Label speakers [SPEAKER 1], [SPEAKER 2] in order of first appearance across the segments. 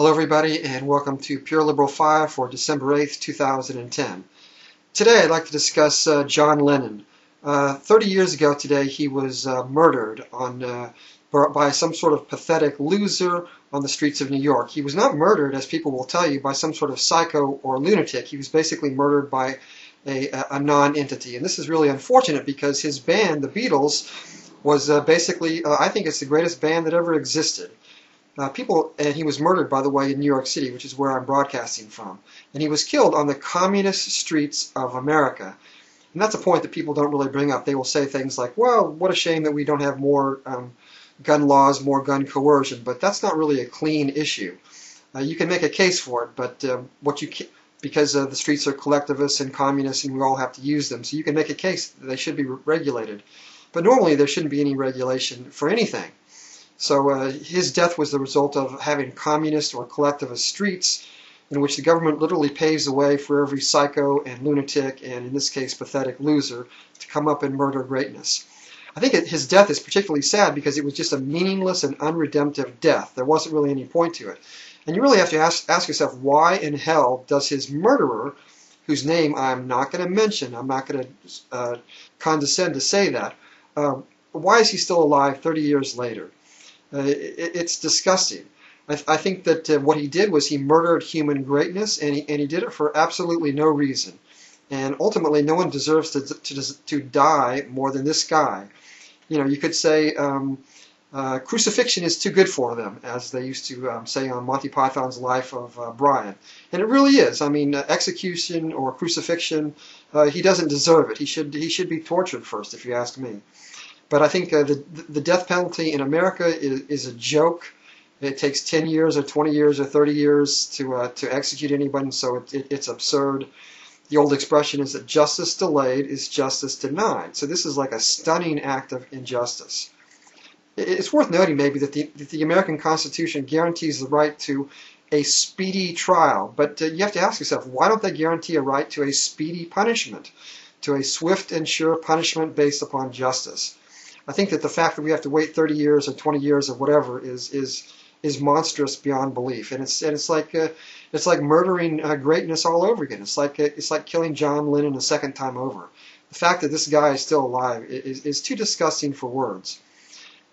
[SPEAKER 1] Hello everybody and welcome to Pure Liberal 5 for December 8th, 2010. Today I'd like to discuss John Lennon. 30 years ago today he was murdered by some sort of pathetic loser on the streets of New York. He was not murdered, as people will tell you, by some sort of psycho or lunatic. He was basically murdered by a non-entity. And this is really unfortunate because his band, the Beatles, was basically, I think it's the greatest band that ever existed. And he was murdered, by the way, in New York City, which is where I'm broadcasting from. And he was killed on the communist streets of America. And that's a point that people don't really bring up. They will say things like, well, what a shame that we don't have more gun laws, more gun coercion. But that's not really a clean issue. You can make a case for it, but because the streets are collectivists and communists and we all have to use them, so you can make a case that they should be regulated. But normally there shouldn't be any regulation for anything. So his death was the result of having communist or collectivist streets in which the government literally paves the way for every psycho and lunatic and, in this case, pathetic loser to come up and murder greatness. I think his death is particularly sad because it was just a meaningless and unredemptive death. There wasn't really any point to it. And you really have to ask yourself, why in hell does his murderer, whose name I'm not going to mention, I'm not going to condescend to say that, why is he still alive 30 years later? It's disgusting. I think that what he did was he murdered human greatness, and he did it for absolutely no reason. And ultimately, no one deserves to die more than this guy. You know, you could say crucifixion is too good for them, as they used to say on Monty Python's Life of Brian. And it really is. I mean, execution or crucifixion, he doesn't deserve it. He should be tortured first, if you ask me. But I think the death penalty in America is a joke. It takes 10 years or 20 years or 30 years to execute anyone, so it's absurd. The old expression is that justice delayed is justice denied. So this is like a stunning act of injustice. It's worth noting maybe that the American Constitution guarantees the right to a speedy trial, but you have to ask yourself, why don't they guarantee a right to a speedy punishment, to a swift and sure punishment based upon justice? I think that the fact that we have to wait 30 years or 20 years or whatever is monstrous beyond belief, and it's like murdering greatness all over again. It's like killing John Lennon a second time over. The fact that this guy is still alive is too disgusting for words.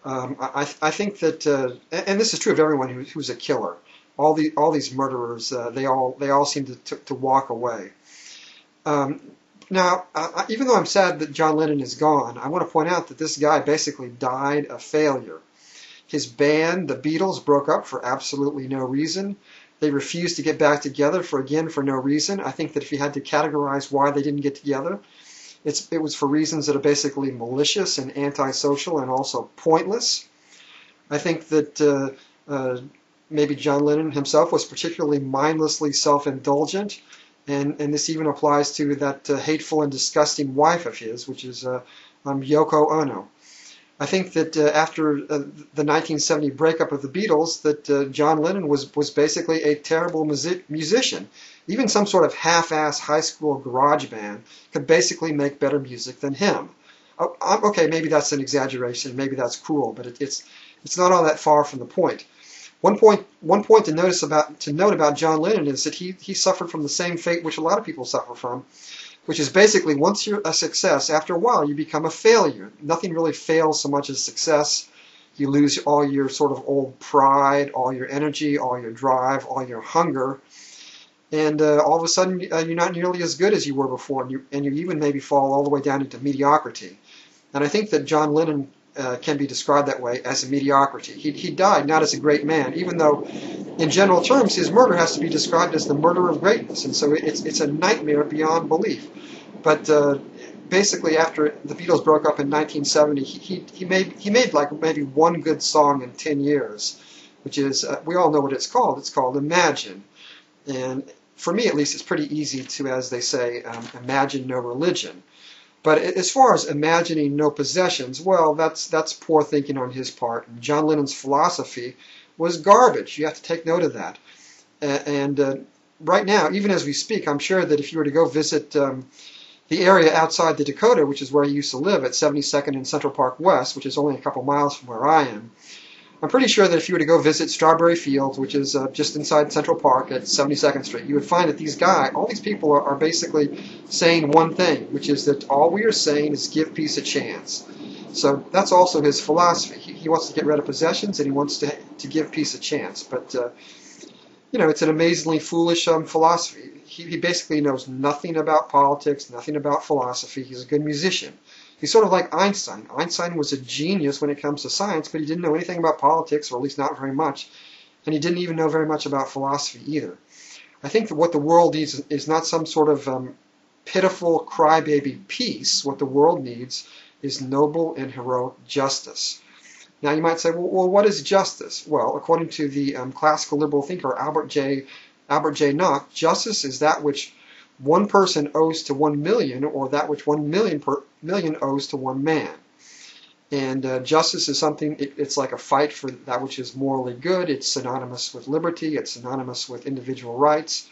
[SPEAKER 1] I think that, and this is true of everyone who's a killer. All these murderers, they all seem to walk away. Now, even though I'm sad that John Lennon is gone, I want to point out that this guy basically died a failure. His band, the Beatles, broke up for absolutely no reason. They refused to get back together for no reason. I think that if you had to categorize why they didn't get together, it was for reasons that are basically malicious and antisocial and also pointless. I think that maybe John Lennon himself was particularly mindlessly self-indulgent. And this even applies to that hateful and disgusting wife of his, which is Yoko Ono. I think that after the 1970 breakup of the Beatles, that John Lennon was basically a terrible musician. Even some sort of half-ass high school garage band could basically make better music than him. Okay, maybe that's an exaggeration, maybe that's cruel, but it's not all that far from the point. One point to note about John Lennon is that he suffered from the same fate which a lot of people suffer from, which is basically once you're a success, after a while you become a failure. Nothing really fails so much as success. You lose all your sort of old pride, all your energy, all your drive, all your hunger, and all of a sudden you're not nearly as good as you were before, and you even maybe fall all the way down into mediocrity. And I think that John Lennon can be described that way, as a mediocrity. He died not as a great man, even though in general terms his murder has to be described as the murder of greatness, and so it's a nightmare beyond belief. But basically after the Beatles broke up in 1970, he made like maybe one good song in 10 years, which is, we all know what it's called. It's called Imagine. And for me at least, it's pretty easy to, as they say, imagine no religion. But as far as imagining no possessions, well, that's poor thinking on his part. And John Lennon's philosophy was garbage. You have to take note of that. And right now, even as we speak, I'm sure that if you were to go visit the area outside the Dakota, which is where he used to live, at 72nd and Central Park West, which is only a couple miles from where I am, I'm pretty sure that if you were to go visit Strawberry Fields, which is just inside Central Park at 72nd Street, you would find that all these people are basically saying one thing, which is that all we are saying is give peace a chance. So that's also his philosophy. He wants to get rid of possessions and he wants to give peace a chance. But, it's an amazingly foolish philosophy. He basically knows nothing about politics, nothing about philosophy. He's a good musician. He's sort of like Einstein. Einstein was a genius when it comes to science, but he didn't know anything about politics, or at least not very much. And he didn't even know very much about philosophy either. I think that what the world needs is not some sort of pitiful crybaby peace. What the world needs is noble and heroic justice. Now you might say, well, what is justice? Well, according to the classical liberal thinker Albert J. Nock, justice is that which one person owes to 1 million, or that which 1 million owes to one man. And justice is something, it's like a fight for that which is morally good. It's synonymous with liberty. It's synonymous with individual rights.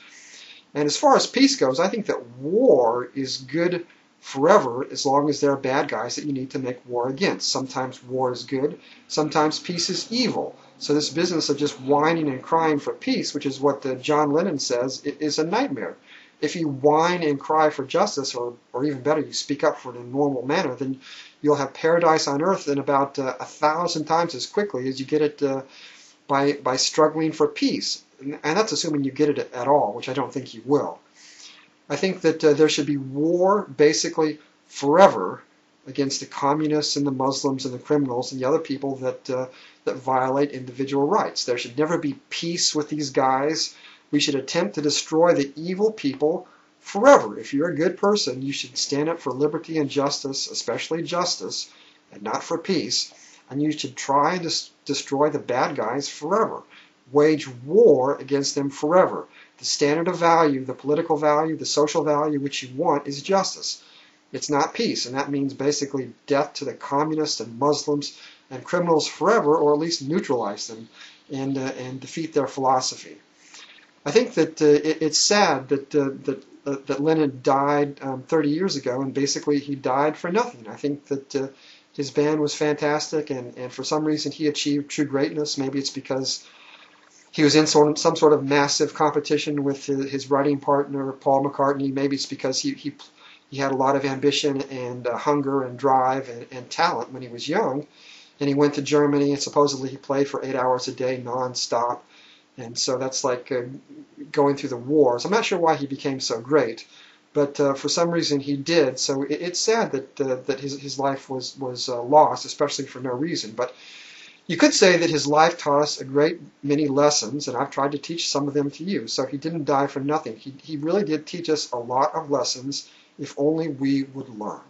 [SPEAKER 1] And as far as peace goes, I think that war is good forever as long as there are bad guys that you need to make war against. Sometimes war is good. Sometimes peace is evil. So this business of just whining and crying for peace, which is what John Lennon says, is a nightmare. If you whine and cry for justice, or even better, you speak up for it in a normal manner, then you'll have paradise on earth in about 1,000 times as quickly as you get it by struggling for peace. And that's assuming you get it at all, which I don't think you will. I think that there should be war basically forever against the communists and the Muslims and the criminals and the other people that violate individual rights. There should never be peace with these guys. We should attempt to destroy the evil people forever. If you're a good person, you should stand up for liberty and justice, especially justice, and not for peace. And you should try and destroy the bad guys forever. Wage war against them forever. The standard of value, the political value, the social value which you want is justice. It's not peace, and that means basically death to the communists and Muslims and criminals forever, or at least neutralize them and defeat their philosophy. I think that it's sad that Lennon died 30 years ago, and basically he died for nothing. I think that his band was fantastic, and for some reason he achieved true greatness. Maybe it's because he was in some sort of massive competition with his writing partner, Paul McCartney. Maybe it's because he had a lot of ambition and hunger and drive and talent when he was young. And he went to Germany, and supposedly he played for 8 hours a day nonstop. And so that's like going through the wars. I'm not sure why he became so great, but for some reason he did. So it's sad that his life was lost, especially for no reason. But you could say that his life taught us a great many lessons, and I've tried to teach some of them to you. So he didn't die for nothing. He really did teach us a lot of lessons if only we would learn.